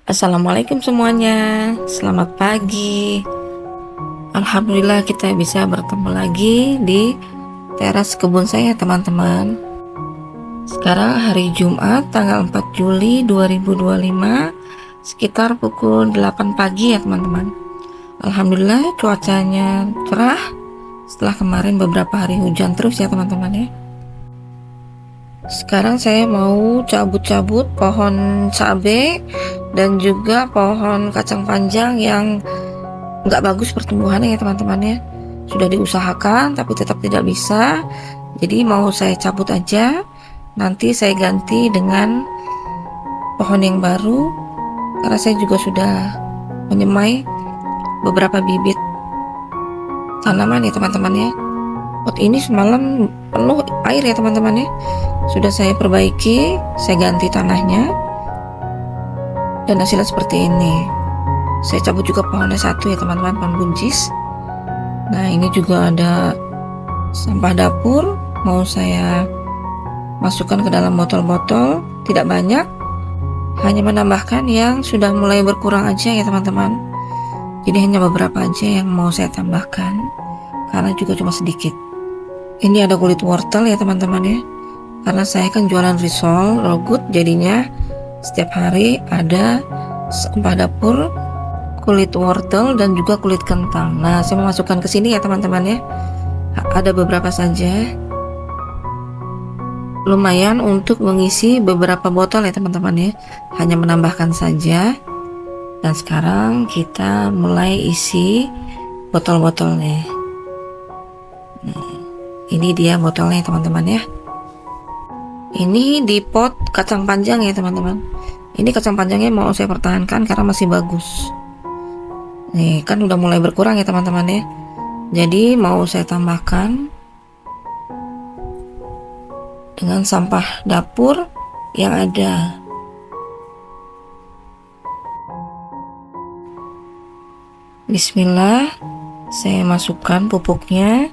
Assalamualaikum semuanya, selamat pagi. Alhamdulillah kita bisa bertemu lagi di teras kebun saya teman-teman. Sekarang hari Jumat tanggal 4 Juli 2025 sekitar pukul 8 pagi ya teman-teman. Alhamdulillah cuacanya cerah setelah kemarin beberapa hari hujan terus ya teman-teman ya. Sekarang saya mau cabut-cabut pohon cabai dan juga pohon kacang panjang yang nggak bagus pertumbuhannya ya teman-teman ya. Sudah diusahakan tapi tetap tidak bisa, jadi mau saya cabut aja. Nanti saya ganti dengan pohon yang baru, karena saya juga sudah menyemai beberapa bibit tanaman ya teman-teman ya. Pot ini semalam penuh air ya teman-teman ya. Sudah saya perbaiki, saya ganti tanahnya, dan hasilnya seperti ini. Saya cabut juga pohonnya satu ya teman-teman, pohon buncis. Nah ini juga ada sampah dapur, mau saya masukkan ke dalam botol-botol, tidak banyak, hanya menambahkan yang sudah mulai berkurang aja ya teman-teman. Jadi hanya beberapa aja yang mau saya tambahkan, karena juga cuma sedikit. Ini ada kulit wortel ya teman-teman ya, karena saya kan jualan risol raw good, jadinya setiap hari ada sampah dapur, kulit wortel dan juga kulit kentang. Nah saya memasukkan ke sini ya teman-teman ya, ada beberapa saja, lumayan untuk mengisi beberapa botol ya teman-teman ya, hanya menambahkan saja. Dan sekarang kita mulai isi botol-botolnya. Nah, ini dia botolnya teman-teman ya. Ini di pot kacang panjang ya teman-teman. Ini kacang panjangnya mau saya pertahankan karena masih bagus. Nih kan udah mulai berkurang ya teman-teman ya. Jadi mau saya tambahkan dengan sampah dapur yang ada. Bismillah, saya masukkan pupuknya.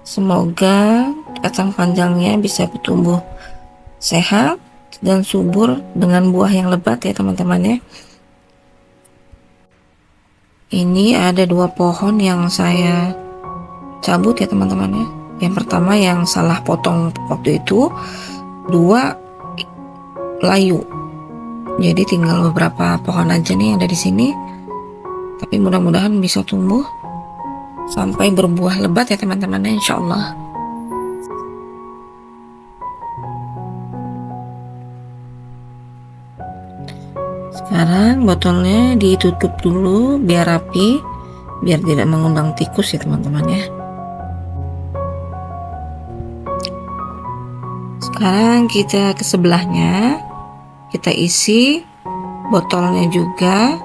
Semoga kacang panjangnya bisa bertumbuh sehat dan subur dengan buah yang lebat ya teman-teman ya. Ini ada dua pohon yang saya cabut ya teman-teman ya. Yang pertama yang salah potong waktu itu, dua layu. Jadi tinggal beberapa pohon aja nih yang ada di sini. Tapi mudah-mudahan bisa tumbuh sampai berbuah lebat ya teman-teman ya, insya Allah. Sekarang botolnya ditutup dulu biar rapi, biar tidak mengundang tikus ya teman-teman ya. Sekarang kita ke sebelahnya, kita isi botolnya juga,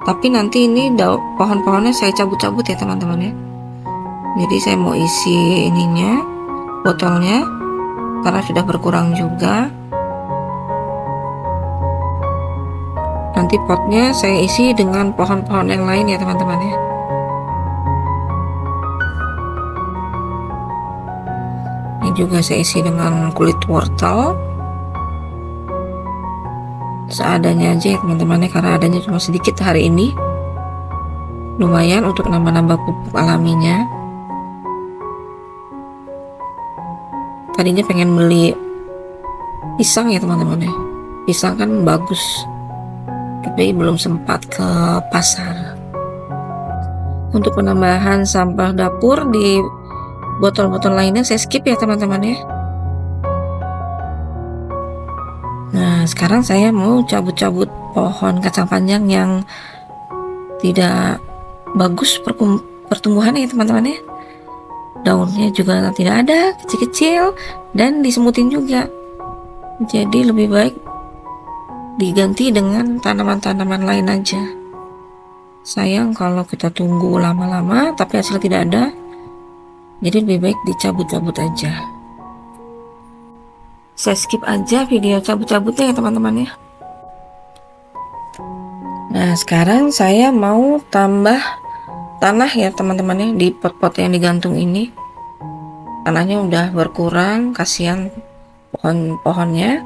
tapi nanti ini pohon-pohonnya saya cabut-cabut ya teman-teman ya. Jadi saya mau isi ininya, botolnya, karena sudah berkurang juga. Nanti potnya saya isi dengan pohon-pohon yang lain ya teman-teman ya. Ini juga saya isi dengan kulit wortel, seadanya aja ya teman-teman ya, karena adanya cuma sedikit hari ini. Lumayan untuk nambah-nambah pupuk alaminya. Tadinya pengen beli pisang ya teman-teman ya, pisang kan bagus, tapi belum sempat ke pasar. Untuk penambahan sampah dapur di botol-botol lainnya saya skip ya teman-teman ya. Nah sekarang saya mau cabut-cabut pohon kacang panjang yang tidak bagus pertumbuhannya ya teman-teman ya. Daunnya juga tidak ada, kecil-kecil, dan disemutin juga. Jadi lebih baik diganti dengan tanaman-tanaman lain aja. Sayang kalau kita tunggu lama-lama tapi hasil tidak ada, jadi lebih baik dicabut-cabut aja. Saya skip aja video cabut-cabutnya ya teman-teman ya. Nah sekarang saya mau tambah tanah ya teman-teman ya, di pot-pot yang digantung ini. Tanahnya udah berkurang, kasihan pohon-pohonnya,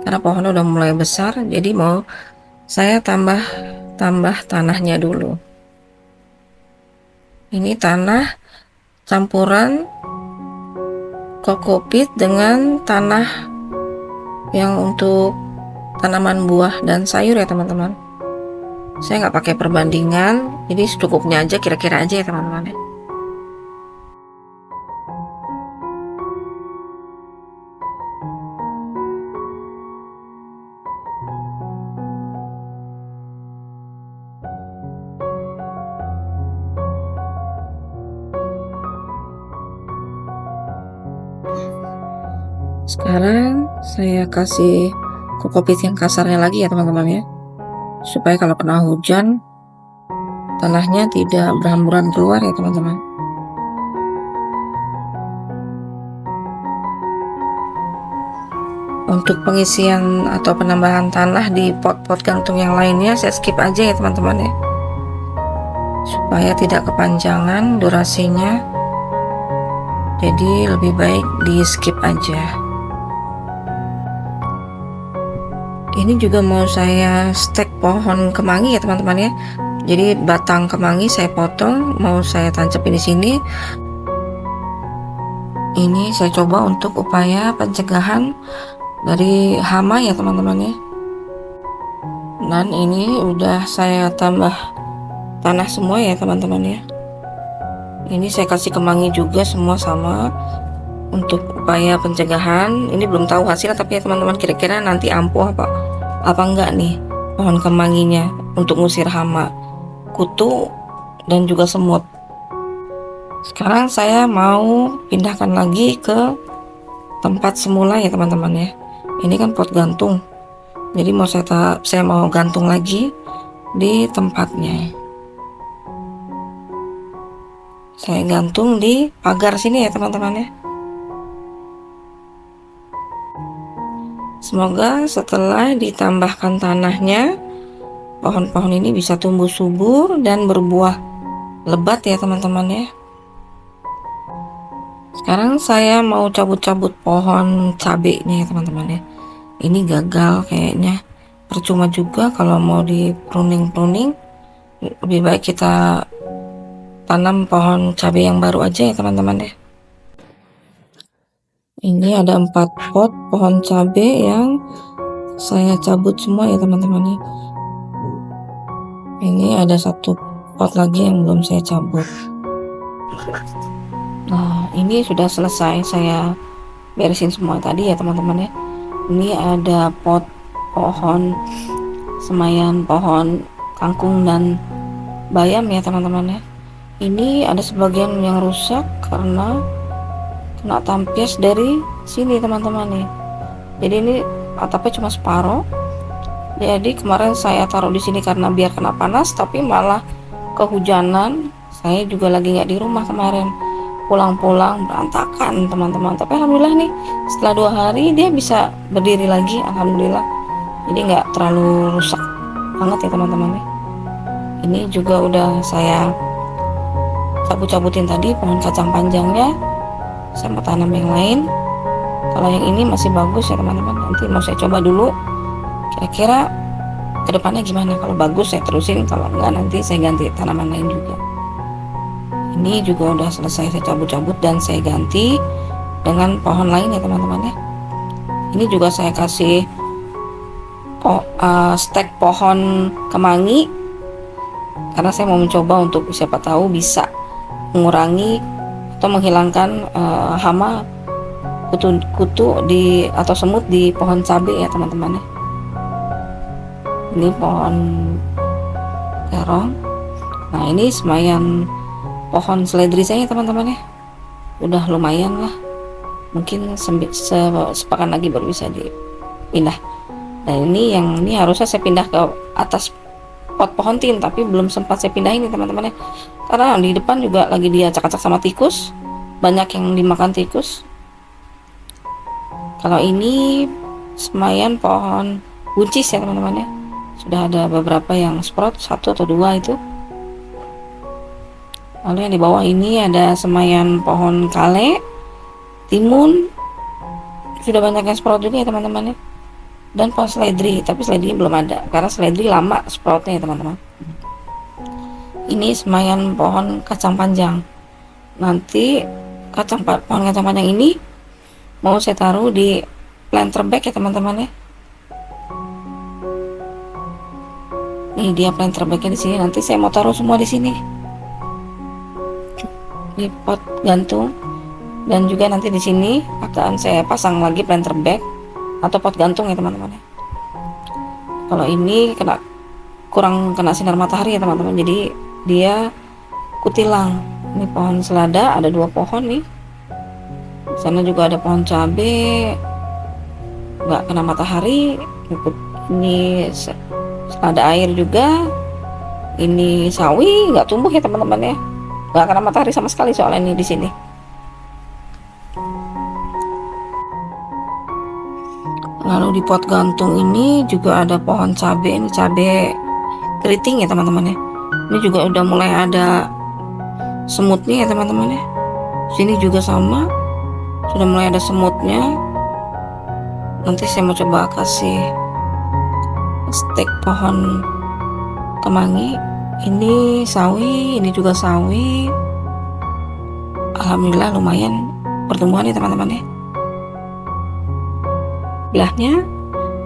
karena pohonnya udah mulai besar. Jadi mau saya tambah tanahnya dulu. Ini tanah campuran kokopit dengan tanah yang untuk tanaman buah dan sayur ya teman-teman. Saya nggak pakai perbandingan, jadi secukupnya aja, kira-kira aja ya teman-teman ya. Sekarang saya kasih kokopit yang kasarnya lagi ya teman-teman ya, supaya kalau kena hujan tanahnya tidak berhamburan keluar ya teman-teman. Untuk pengisian atau penambahan tanah di pot-pot gantung yang lainnya saya skip aja ya teman-teman ya, supaya tidak kepanjangan durasinya, jadi lebih baik di skip aja. Ini juga mau saya stek pohon kemangi ya teman-teman ya. Jadi batang kemangi saya potong, mau saya tancapin di sini. Ini saya coba untuk upaya pencegahan dari hama ya teman-teman ya. Dan ini udah saya tambah tanah semua ya teman-teman ya. Ini saya kasih kemangi juga semua sama untuk upaya pencegahan. Ini belum tahu hasilnya, tapi ya teman-teman, kira-kira nanti ampuh apa enggak nih pohon kemanginya untuk ngusir hama, kutu, dan juga semut. Sekarang saya mau pindahkan lagi ke tempat semula ya teman-teman ya. Ini kan pot gantung, jadi mau saya mau gantung lagi di tempatnya. Saya gantung di pagar sini ya teman-teman ya. Semoga setelah ditambahkan tanahnya, pohon-pohon ini bisa tumbuh subur dan berbuah lebat ya teman-teman ya. Sekarang saya mau cabut-cabut pohon cabenya ya teman-teman ya. Ini gagal kayaknya, percuma juga kalau mau di pruning. Lebih baik kita tanam pohon cabai yang baru aja ya teman-teman ya. Ini ada 4 pot pohon cabai yang saya cabut semua ya teman-teman ya. Ini ada 1 pot lagi yang belum saya cabut. Nah, ini sudah selesai saya beresin semua tadi ya teman-teman ya. Ini ada pot pohon semayan, pohon kangkung dan bayam ya teman-teman ya. Ini ada sebagian yang rusak karena kena tampias dari sini teman-teman nih. Jadi ini atapnya cuma separuh. Jadi kemarin saya taruh di sini karena biar kena panas, tapi malah kehujanan. Saya juga lagi nggak di rumah kemarin, pulang-pulang berantakan teman-teman. Tapi alhamdulillah nih setelah 2 hari dia bisa berdiri lagi, alhamdulillah. Jadi nggak terlalu rusak banget ya teman-teman nih. Ini juga udah saya cabut-cabutin tadi pohon kacang panjangnya. Saya mau tanam yang lain. Kalau yang ini masih bagus ya teman-teman, nanti mau saya coba dulu kira-kira kedepannya gimana. Kalau bagus saya terusin, kalau enggak nanti saya ganti tanaman lain juga. Ini juga udah selesai saya cabut-cabut dan saya ganti dengan pohon lain ya teman-teman ya. Ini juga saya kasih stek pohon kemangi karena saya mau mencoba untuk siapa tahu bisa mengurangi atau menghilangkan hama kutu di atau semut di pohon cabai ya teman-teman ya. Ini pohon terong. Nah, ini semayan pohon seledri saya teman-teman ya. Udah lumayan lah, mungkin sepekan lagi baru bisa dipindah. Dan ini harusnya saya pindah ke atas pot pohon tin, tapi belum sempat saya pindahin nih teman-teman ya, karena di depan juga lagi dia acak-acak sama tikus, banyak yang dimakan tikus. Kalau ini semayan pohon buncis ya teman-teman ya, sudah ada beberapa yang sprout, 1 atau 2 itu. Lalu yang di bawah ini ada semayan pohon kale, timun, sudah banyak yang sprout juga ya teman-teman ya. dan pohon seledri, tapi seledri belum ada karena seledri lama sproutnya ya teman-teman. Ini semayan pohon kacang panjang. Nanti pohon kacang panjang ini mau saya taruh di planter bag ya teman-teman ya. Ini dia planter bagnya di sini. Nanti saya mau taruh semua di sini di pot gantung, dan juga nanti di sini akan saya pasang lagi planter bag atau pot gantung ya teman-teman ya. Kalau ini kurang kena sinar matahari ya teman-teman, jadi dia kutilang. Ini pohon selada, ada 2 pohon nih. Di sana juga ada pohon cabe, nggak kena matahari. Ini selada air juga. Ini sawi nggak tumbuh ya teman-teman ya, nggak kena matahari sama sekali soalnya ini di sini. Lalu di pot gantung ini juga ada pohon cabe, ini cabe keriting ya teman-teman ya. Ini juga udah mulai ada semutnya ya teman-teman ya. Sini juga sama, sudah mulai ada semutnya. Nanti saya mau coba kasih stek pohon kemangi. Ini sawi, ini juga sawi. Alhamdulillah lumayan pertumbuhan ya teman-teman ya. Sebelahnya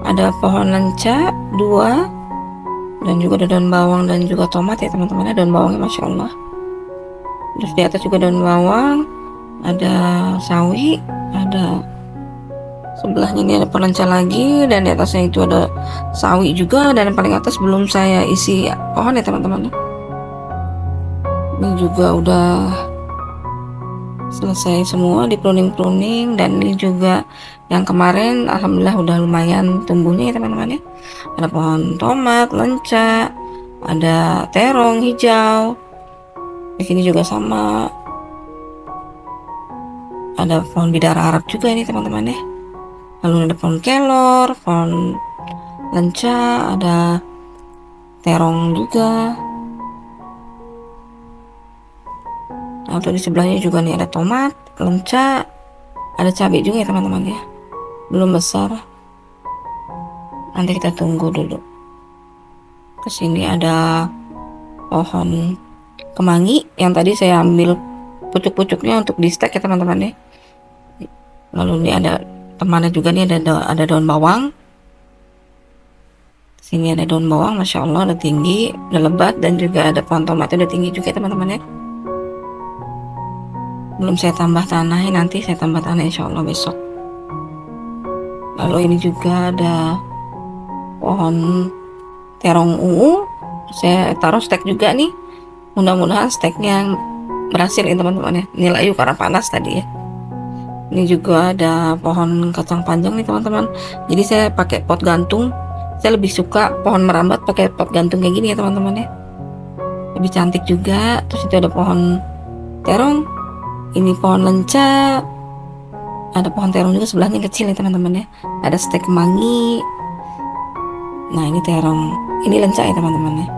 ada pohon lenca 2, dan juga ada daun bawang dan juga tomat ya teman-teman ya. Daun bawangnya masya Allah. Terus di atas juga daun bawang, ada sawi, ada sebelahnya ini ada pohon lenca lagi, dan di atasnya itu ada sawi juga, dan yang paling atas belum saya isi pohon ya teman-teman. Ini juga udah selesai semua di pruning, dan ini juga yang kemarin alhamdulillah udah lumayan tumbuhnya ya teman-teman ya. Ada pohon tomat, lenca, ada terong hijau. Di sini juga sama. Ada pohon bidara Arab juga ini teman-teman ya. Lalu ada pohon kelor, pohon lenca, ada terong juga. Atau di sebelahnya juga nih ada tomat, lenca, ada cabai juga ya teman-teman ya. Belum besar. Nanti kita tunggu dulu. Kesini ada pohon kemangi yang tadi saya ambil pucuk-pucuknya untuk di stek ya teman-teman ya. Lalu ini ada temannya juga nih, ada daun bawang. Sini ada daun bawang, masya Allah udah tinggi, udah lebat, dan juga ada pohon tomatnya udah tinggi juga teman-teman ya. Belum saya tambah tanah, nanti saya tambah tanah insya Allah besok. Lalu ini juga ada pohon terong ungu, saya taruh stek juga nih. Mudah-mudahan steknya berhasil ya teman-teman ya. Ini layu karena panas tadi ya. Ini juga ada pohon kacang panjang nih teman-teman. Jadi saya pakai pot gantung. Saya lebih suka pohon merambat pakai pot gantung kayak gini ya teman-teman ya. Lebih cantik juga. Terus itu ada pohon terong. Ini pohon lenca. Ada pohon terong juga sebelahnya kecil ya teman-teman ya. Ada stek kemangi. Nah ini terong. Ini lenca ya teman-teman ya.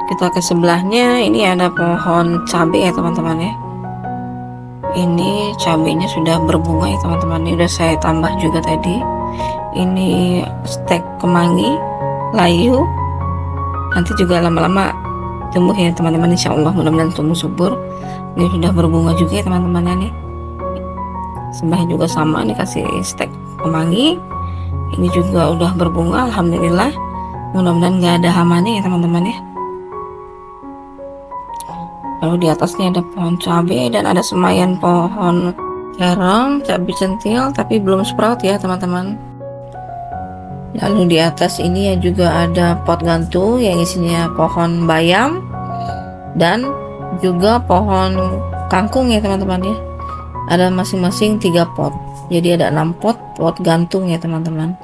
Kita ke sebelahnya, ini ada pohon cabai ya teman-teman ya. Ini cabainya sudah berbunga ya teman-teman. Ini udah saya tambah juga tadi. Ini stek kemangi layu. Nanti juga lama-lama tumbuh ya teman-teman, insya Allah mudah-mudahan tumbuh subur. Ini sudah berbunga juga ya teman-teman ya nih. Sebelahnya juga sama nih, kasih stek kemangi. Ini juga udah berbunga alhamdulillah. Mudah-mudahan nggak ada hamanya ya teman-teman ya. Lalu di atasnya ada pohon cabai dan ada semayan pohon terong, cabai centil tapi belum sprout ya teman-teman. Lalu di atas ini ya juga ada pot gantung yang isinya pohon bayam dan juga pohon kangkung ya teman-teman ya. Ada masing-masing 3 pot. Jadi ada 6 pot gantung ya teman-teman.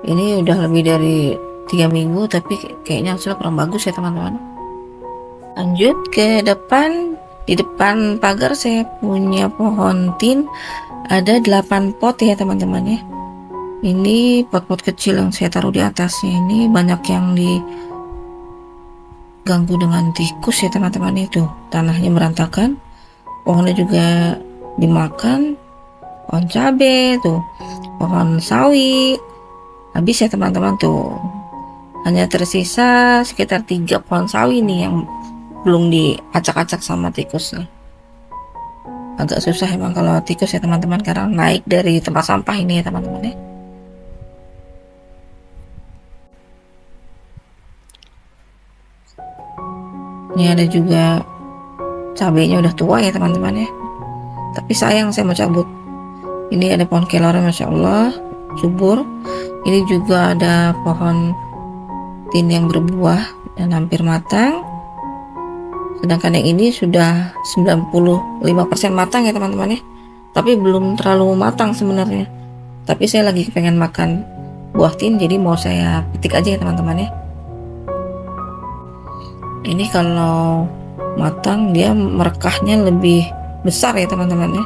Ini udah lebih dari 3 minggu tapi kayaknya hasilnya kurang bagus ya teman-teman. Lanjut ke depan. Di depan pagar saya punya pohon tin, ada 8 pot ya teman-teman ya. Ini pot-pot kecil yang saya taruh di atasnya, ini banyak yang diganggu dengan tikus ya teman-teman. Itu tanahnya berantakan, pohonnya juga dimakan. pohon cabe tuh, pohon sawi. Habis ya teman-teman tuh. Hanya tersisa sekitar 3 pohon sawi nih yang belum diacak-acak sama tikus nih. Agak susah emang kalau tikus ya teman-teman, karena naik dari tempat sampah ini ya teman-teman ya. Ini ada juga cabenya udah tua ya teman-teman ya, tapi sayang saya mau cabut. Ini ada pohon kelor, masya Allah subur. Ini juga ada pohon tin yang berbuah dan hampir matang, sedangkan yang ini sudah 95% matang ya teman-teman ya, tapi belum terlalu matang sebenarnya. Tapi saya lagi pengen makan buah tin, jadi mau saya petik aja ya teman-teman ya. Ini kalau matang dia merekahnya lebih besar ya teman-teman ya.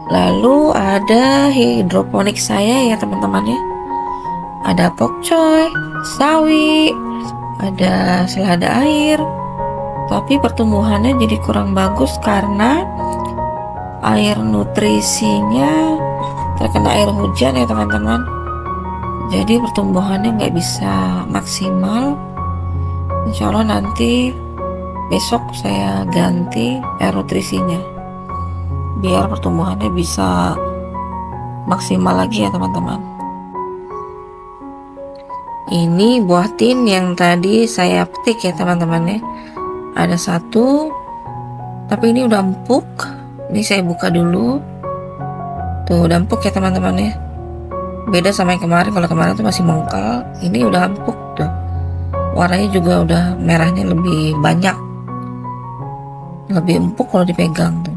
Lalu ada hidroponik saya ya teman-teman ya. Ada pokcoy, sawi, ada selada air. Tapi pertumbuhannya jadi kurang bagus karena air nutrisinya terkena air hujan ya teman-teman. Jadi pertumbuhannya nggak bisa maksimal. Insya Allah nanti besok saya ganti air nutrisinya biar pertumbuhannya bisa maksimal lagi ya teman-teman. Ini buah tin yang tadi saya petik ya teman-teman ya. Ada satu, tapi ini udah empuk. Ini saya buka dulu. Tuh udah empuk ya teman-teman ya. Beda sama yang kemarin, kalau kemarin tuh masih mengkal, ini udah empuk tuh. Warnanya juga udah merahnya lebih banyak, lebih empuk kalau dipegang tuh,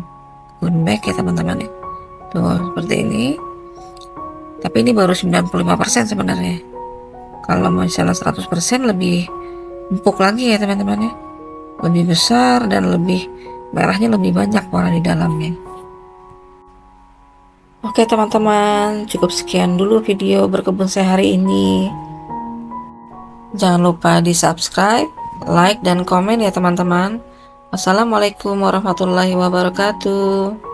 lembek ya teman-teman ya. Tuh seperti ini. Tapi ini baru 95% sebenarnya. Kalau misalnya 100% lebih empuk lagi ya teman-teman ya. Lebih besar dan lebih merahnya lebih banyak warna di dalamnya. Oke teman-teman, cukup sekian dulu video berkebun saya hari ini. Jangan lupa di subscribe, like, dan komen ya teman-teman. Wassalamualaikum warahmatullahi wabarakatuh.